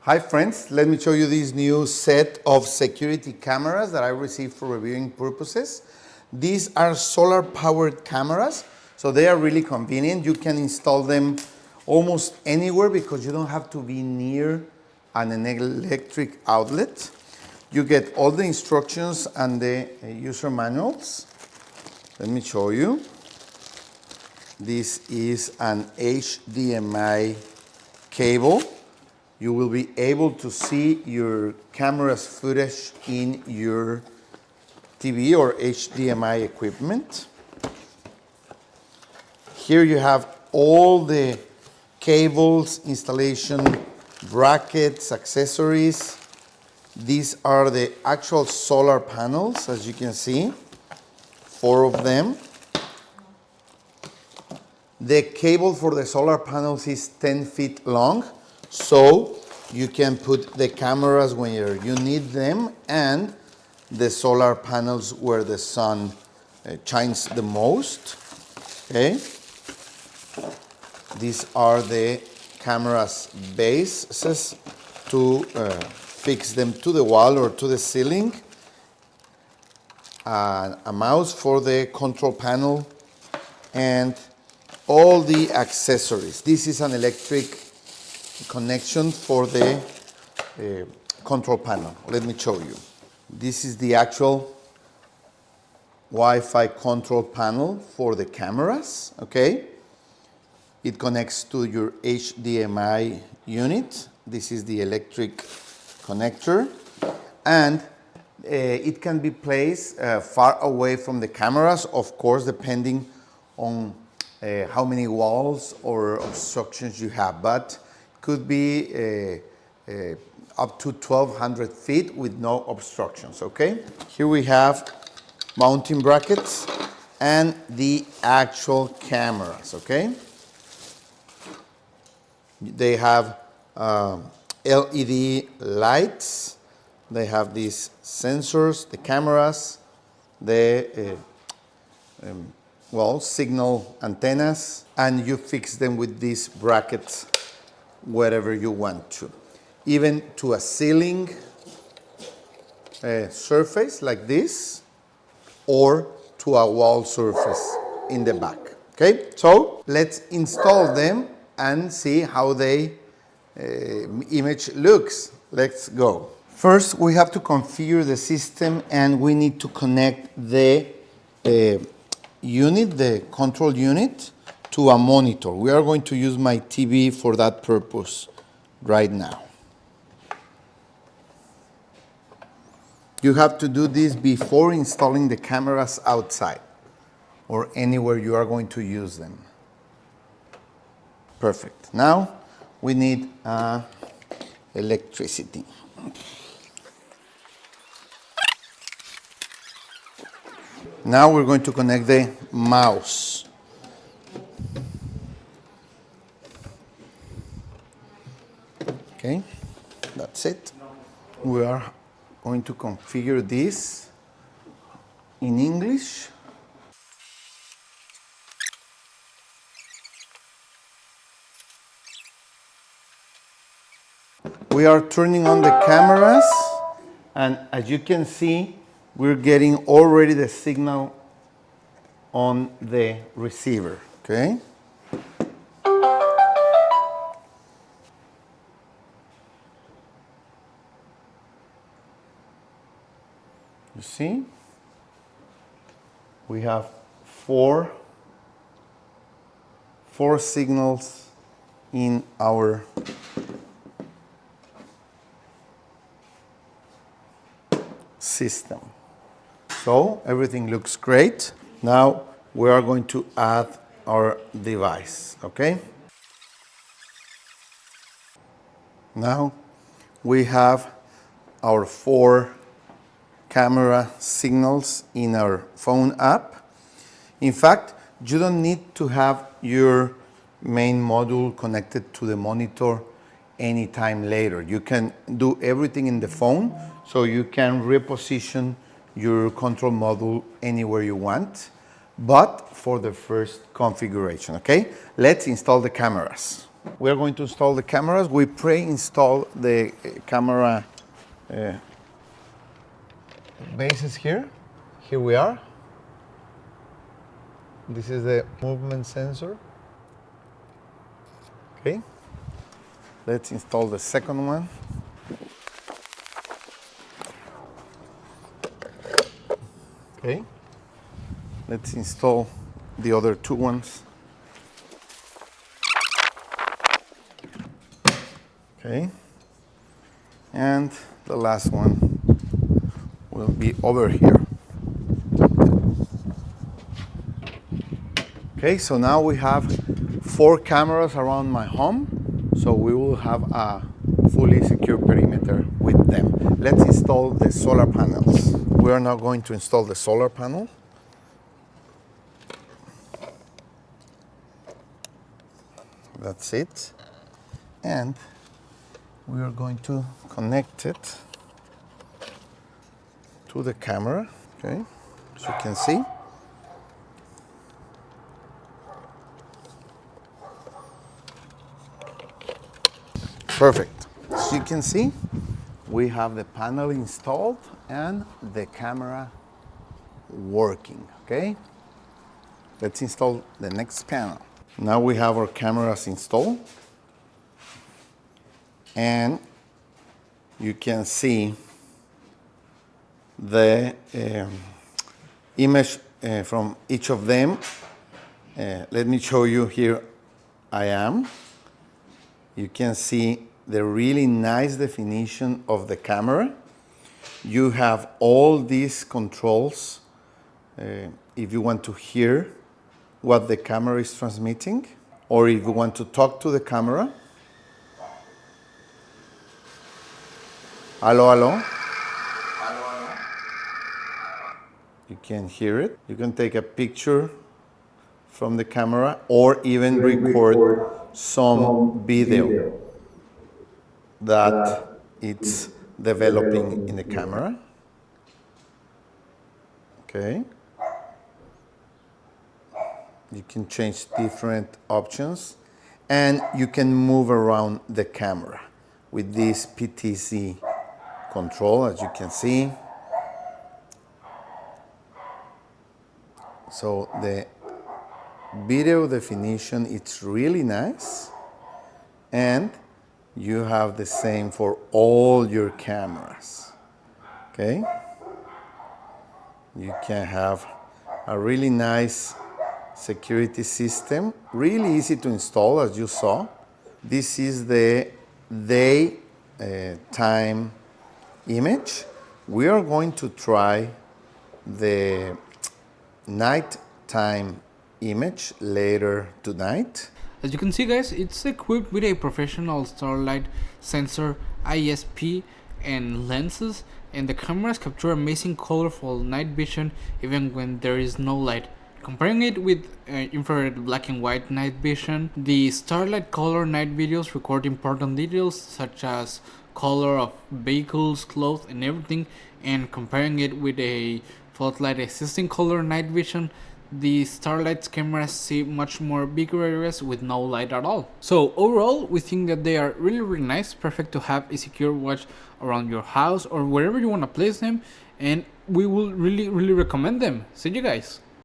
Hi friends, let me show you this new set of security cameras that I received for reviewing purposes. These are solar powered cameras, so they are really convenient. You can install them almost anywhere because you don't have to be near an electric outlet. You get all the instructions and the user manuals. Let me show you. This is an HDMI cable. You will be able to see your camera's footage in your TV or HDMI equipment. Here you have all the cables, installation, brackets, accessories. These are the actual solar panels, as you can see, 4 of them. The cable for the solar panels is 10 feet long. So you can put the cameras where you need them and the solar panels where the sun shines the most. Okay. These are the camera's bases to fix them to the wall or to the ceiling. A mouse for the control panel and all the accessories. This is an electric connection for the control panel. Let me show you. This is the actual Wi-Fi control panel for the cameras, okay? It connects to your HDMI unit. This is the electric connector. And it can be placed far away from the cameras, of course, depending on how many walls or obstructions you have. But could be up to 1,200 feet with no obstructions, okay? Here we have mounting brackets and the actual cameras, okay? They have LED lights, they have these sensors, the cameras, the signal antennas, and you fix them with these brackets wherever you want to. Even to a ceiling surface like this, or to a wall surface in the back. Okay, so let's install them and see how the image looks. Let's go. First, we have to configure the system and we need to connect the unit, the control unit, to a monitor. We are going to use my TV for that purpose right now. You have to do this before installing the cameras outside or anywhere you are going to use them. Perfect. Now we need electricity. Now we're going to connect the mouse. Okay, that's it. We are going to configure this in English. We are turning on the cameras, and as you can see, we're getting already the signal on the receiver, okay? You see, we have four signals in our system. So everything looks great. Now we are going to add our device, okay? Now we have our 4 camera signals in our phone app. In fact, you don't need to have your main module connected to the monitor anytime later. You can do everything in the phone, so you can reposition your control module anywhere you want, but for the first configuration, okay? Let's install the cameras. We are going to install the cameras. We pre-install the camera bases here. Here we are. This is the movement sensor. Okay. Let's install the second one. Okay. Let's install the other two ones. Okay. And the last one will be over here. Okay, so now we have 4 cameras around my home, so we will have a fully secure perimeter with them. Let's install the solar panels. We are now going to install the solar panel. That's it. And we are going to connect it to the camera, okay, as you can see. Perfect. As you can see, we have the panel installed and the camera working, okay? Let's install the next panel. Now we have our cameras installed, and you can see the image from each of them. Let me show you here. I am. You can see the really nice definition of the camera. You have all these controls if you want to hear what the camera is transmitting, or if you want to talk to the camera. Hello, hello. You can hear it. You can take a picture from the camera or even record some video that it's developing in the camera. Okay. You can change different options, and you can move around the camera with this PTZ control, as you can see. So the video definition, it's really nice, and you have the same for all your cameras. Okay, you can have a really nice security system, really easy to install, as you saw. This is the day time image. We are going to try the night time image later tonight. As you can see, guys, it's equipped with a professional Starlight sensor, ISP, and lenses, and the cameras capture amazing colorful night vision even when there is no light. Comparing it with infrared black and white night vision, the Starlight color night videos record important details such as color of vehicles, clothes, and everything, and comparing it with a floodlight-assisting color night vision, the Starlight's cameras see much more bigger areas with no light at all. So overall, we think that they are really nice, perfect to have a secure watch around your house or wherever you want to place them, and we will really recommend them. See you guys.